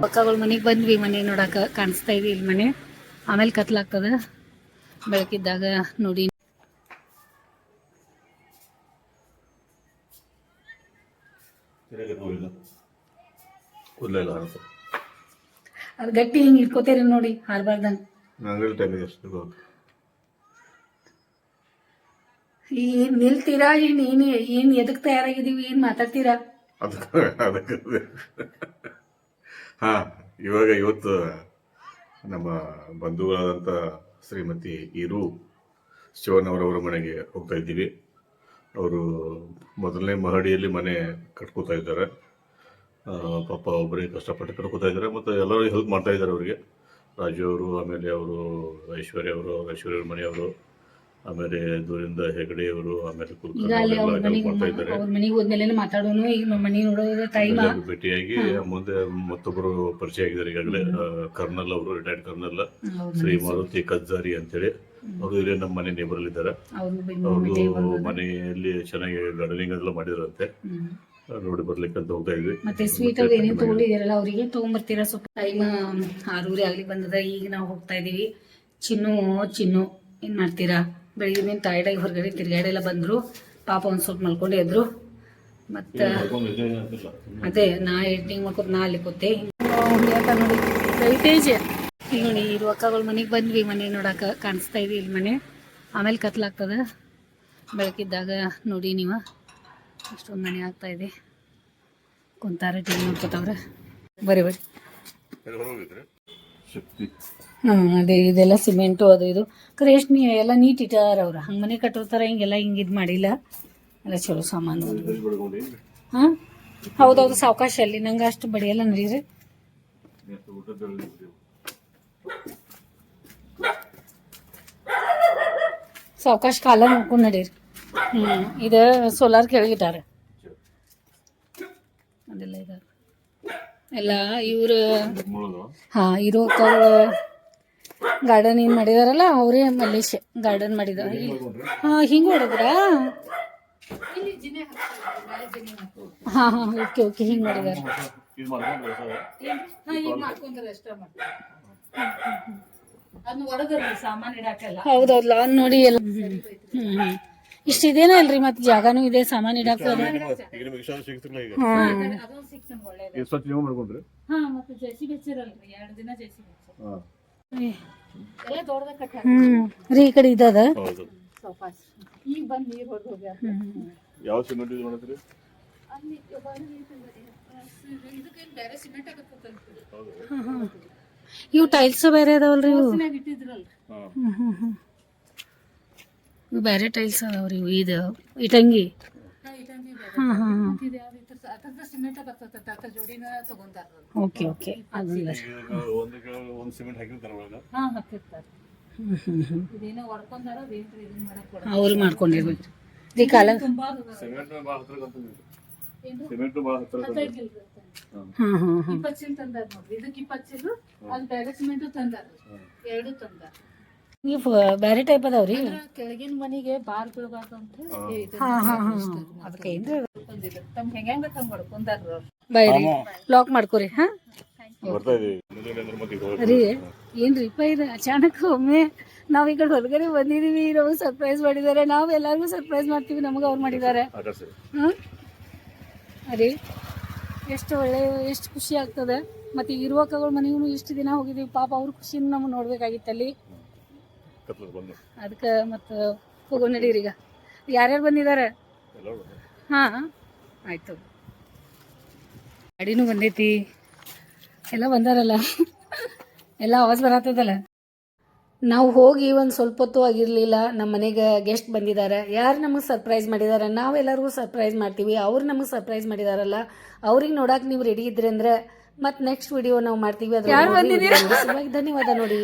ಪಕ್ಕಗಳ ಮನೆಗೆ ಬಂದ್ವಿ. ಮನೆ ನೋಡಕ್ಕೆ ಕಾಣಿಸ್ತಾ ಇದೆ ಇಲ್ಲಿ ಮನೆ. ಆಮೇಲೆ ಕತ್ಲಾಗ್ತದ, ಬೆಳಕಿದ್ದಾಗ ನೋಡಿ. ಅದು ಗಟ್ಟಿ ಹಿಂಗೆ ಇಟ್ಕೋತೀರಿ ನೋಡಿ, ಹಾರ್ಬಾರ್ದಂಗೆ. ಏನ್ ನಿಲ್ತೀರಾ? ಏನ್ ಎದಕ್ ತಯಾರಾಗಿದೀವಿ? ಏನ್ ಮಾತಾಡ್ತೀರಾ? ಇವತ್ತು ನಮ್ಮ ಬಂಧುಗಳಾದಂಥ ಶ್ರೀಮತಿ ಈರು ಶಿವನವರವರ ಮನೆಗೆ ಹೋಗ್ತಾ ಇದ್ದೀವಿ. ಅವರು ಮೊದಲನೇ ಮಹಡಿಯಲ್ಲಿ ಮನೆ ಕಟ್ಕೋತಾ ಇದ್ದಾರೆ. ಪಾಪ ಒಬ್ಬರೇ ಕಷ್ಟಪಟ್ಟು ಕಟ್ಕೋತಾ ಇದ್ದಾರೆ ಮತ್ತು ಎಲ್ಲರೂ ಹೆಲ್ಪ್ ಮಾಡ್ತಾ ಇದ್ದಾರೆ ಅವರಿಗೆ. ರಾಜು ಅವರು, ಆಮೇಲೆ ಅವರು ಐಶ್ವರ್ಯ ಅವ್ರ ಮನೆಯವರು, ಆಮೇಲೆ ದೂರಿಂದ ಹೆಗಡೆ ಅವರು, ಆಮೇಲೆ ಭೇಟಿಯಾಗಿ ಮುಂದೆ ಮತ್ತೊಬ್ಬರು ಪರಿಚಯ ಆಗಿದ್ದಾರೆ ಈಗಾಗಲೇ. ಕರ್ನಲ್ ಅವರು, ರಿಟೈರ್ಡ್ ಕರ್ನಲ್ ಶ್ರೀ ಮಾರುತಿ ಕಜ್ಜಾರಿ ಅಂತೇಳಿ. ಅವರು ಇಲ್ಲೇ ನಮ್ಮ ಮನೆ ನೇಬರ್ ಇದ್ದಾರೆ. ಅವರು ಮನೆಯಲ್ಲಿ ಚೆನ್ನಾಗಿ ಗಾರ್ಡನಿಂಗ್ ಎಲ್ಲ ಮಾಡಿದಾರಂತೆ. ನೋಡಿ ಬರ್ಲಿಕ್ಕೆ ಅಂತ ಹೋಗ್ತಾ ಇದ್ವಿ. ಮತ್ತೆ ಸ್ವೀಟ್ ಅವ್ರು ಏನೇನು ತಗೊಂಡಿದ್ದೀರಲ್ಲ ಅವರಿಗೆ ತಗೊಂಡ್ಬರ್ತೀರಾ? ಸ್ವಲ್ಪ ಟೈಮ್ 6:30 ಆಗ್ಲಿಕ್ಕೆ ಬಂದದ. ಈಗ ನಾವು ಹೋಗ್ತಾ ಇದೀವಿ. ಚಿನ್ನು ಏನ್ ಮಾಡ್ತೀರಾ? ಬೆಳಿಗ್ಗೆ ಮೇಲೆ ಟೈರ್ಡಾಗಿ ಹೊರಗಡೆ ತಿರ್ಗಾಡೆಲ್ಲ ಬಂದ್ರು. ಪಾಪ ಒಂದ್ ಸ್ವಲ್ಪ ಮಲ್ಕೊಂಡೇ ಇದ್ರು. ಮತ್ತ ಅದೇ ನಾ ಎಡಿಟಿಂಗ್ ಮಾಡ್ಕೊತ ನಾ ಅಲ್ಲಿ ಕೂತೆ ನೋಡಿ. ವೈಟೇಜ್ ಈಗ ನೋಡಿ, ಇರುವ ಅಕ್ಕಗಳ ಮನೆಗೆ ಬಂದ್ವಿ. ಮನೆ ನೋಡಕ ಕಾಣಿಸ್ತಾ ಇದೆ ಇಲ್ಲಿ ಮನೆ. ಆಮೇಲೆ ಕತ್ಲಾಗ್ತದ, ಬೆಳಕಿದ್ದಾಗ ನೋಡಿ ನೀವು. ಅಷ್ಟೊಂದು ಮನೆ ಆಗ್ತಾ ಇದೆ. ಕುಂತಾರೆ ಟಿವಿ ನೋಡ್ಕೊತವ್ರೆ. ಬರೀ ಅದೇ ಇದೆಲ್ಲ ಸಿಮೆಂಟು ಅದು ಇದು ಕರೆ ಎಷ್ಟು ಎಲ್ಲ ನೀಟ್ ಇಟ್ಟಾರ ಅವ್ರು. ಹಂಗೆ ಮನೆ ಕಟ್ಟಿರ್ತಾರೆ, ಹಿಂಗೆಲ್ಲ ಹಿಂಗೆ ಇದು ಮಾಡಿಲ್ಲ. ಎಲ್ಲ ಚಲೋ ಸಾಮಾನು. ಹಾಂ ಹೌದೌದು, ಸಾವಕಾಶ ಅಲ್ಲಿ ನಂಗೆ ಅಷ್ಟು ಬಡಿಯಲ್ಲ ನಡೀರಿ. ಸಾವಕಾಶ ಕಾಲ ನೋಡ್ಕೊಂಡು ನಡೀರಿ. ಇದು ಸೋಲಾರ್ ಕೆಳಗಿಟ್ಟಾರೆ. ಅದೆಲ್ಲ ಇದಾರೆ ಎಲ್ಲ ಇವರು. ಇರೋ ಗಾರ್ಡನ್ ಏನು ಮಾಡಿದಾರಲ್ಲ ಅವರೇ ಮಲ್ಲೇಶ್ ಗಾರ್ಡನ್ ಮಾಡಿದಾರ. ಹಿಂಗೆ ಹೊಡೆದ್ರ? ಓಕೆ ಹಿಂಗೆ ಮಾಡಿದಾರೆ. ಹೌದೌದು, ಲಾನ್ ನೋಡಿ ಎಲ್ಲ. ಇಷ್ಟ ಇದೇನ ಅಲ್ರಿ? ಮತ್ತೆ ಜಾಗಾನು ಇದೆ, ಸಾಮಾನು ಇಡಾಕ. ರೀ ಈ ಕಡೆ ಇದ್ದದ. ಇವು ಟೈಲ್ಸ್ ಬೇರೆ ಅದಾವಲ್ರಿ? ಇವು ಬೇರೆ ಟೈಲ್ಸ್ ಅದಾವ್ರಿ. ಇವು ಇದು ಇಟಂಗಿ. ಓಕೆ ಅವ್ರು ಮಾಡ್ಕೊಂಡಿರ್ಬೇಕು ಈ ಕಾಲ. ನೀವು ಬೇರೆ ಟೈಪ್ ಅದಾವ್ರಿ? ಕೆಳಗಿನ ಮನಿಗೆ ಬಾರ್ ಬೀಳಬಾರ್ದು ಅಂತ ಅದಕ್ಕೆ ಬೈರಿ ಲಾಕ್ ಮಾಡ್ಕೋರಿ. ರೀ ಏನ್ರಿಪ್ಪ ಇದು ಅಚಾನಕ್ ಒಮ್ಮೆ ನಾವ್ ಈ ಕಡೆ ಹೊರಗಡೆ ಬಂದಿದೀವಿ. ನಾವು ಸರ್ಪ್ರೈಸ್ ಮಾಡಿದ್ದಾರೆ. ನಾವ್ ಎಲ್ಲಾರ್ಗು ಸರ್ಪ್ರೈಸ್ ಮಾಡ್ತೀವಿ, ನಮಗ ಅವ್ರು ಮಾಡಿದ್ದಾರೆ. ಅರಿ ಎಷ್ಟು ಒಳ್ಳೆ, ಎಷ್ಟು ಖುಷಿ ಆಗ್ತದೆ. ಮತ್ತೆ ಇರುವಕ್ಕಗಳ ಮನೆಗೂ ಇಷ್ಟು ದಿನ ಹೋಗಿದೀವಿ. ಪಾಪ ಅವ್ರ ಖುಷಿನ ನಮ್ಗೆ ನೋಡ್ಬೇಕಾಗಿತ್ತಲ್ಲಿ. ಅದಕ್ಕೆ ಮತ್ತೆ ಹೋಗೋ ನಡೀರಿ. ಈಗ ಯಾರ್ಯಾರು ಬಂದಿದ್ದಾರೆ? ಆಯ್ತು, ಗಾಡಿನೂ ಬಂದೈತಿ, ಎಲ್ಲ ಬಂದಾರಲ್ಲ, ಎಲ್ಲ ಆವಾಜ್ ಬರತ್ತದಲ್ಲ. ನಾವು ಹೋಗಿ ಒಂದು ಸ್ವಲ್ಪ ಹೊತ್ತು ಆಗಿರಲಿಲ್ಲ. ನಮ್ಮ ಮನೆಗೆ ಗೆಸ್ಟ್ ಬಂದಿದ್ದಾರೆ. ಯಾರು ನಮಗೆ ಸರ್ಪ್ರೈಸ್ ಮಾಡಿದ್ದಾರೆ? ನಾವೆಲ್ಲರಿಗೂ ಸರ್ಪ್ರೈಸ್ ಮಾಡ್ತೀವಿ. ಅವ್ರು ನಮಗೆ ಸರ್ಪ್ರೈಸ್ ಮಾಡಿದಾರಲ್ಲ, ಅವ್ರಿಗೆ ನೋಡಕ್ಕೆ ನೀವು ರೆಡಿ ಇದ್ರಿ ಅಂದ್ರೆ ಮತ್ತೆ ನೆಕ್ಸ್ಟ್ ವಿಡಿಯೋ ನಾವು ಮಾಡ್ತೀವಿ. ಅದ್ರ ಧನ್ಯವಾದ ನೋಡಿ.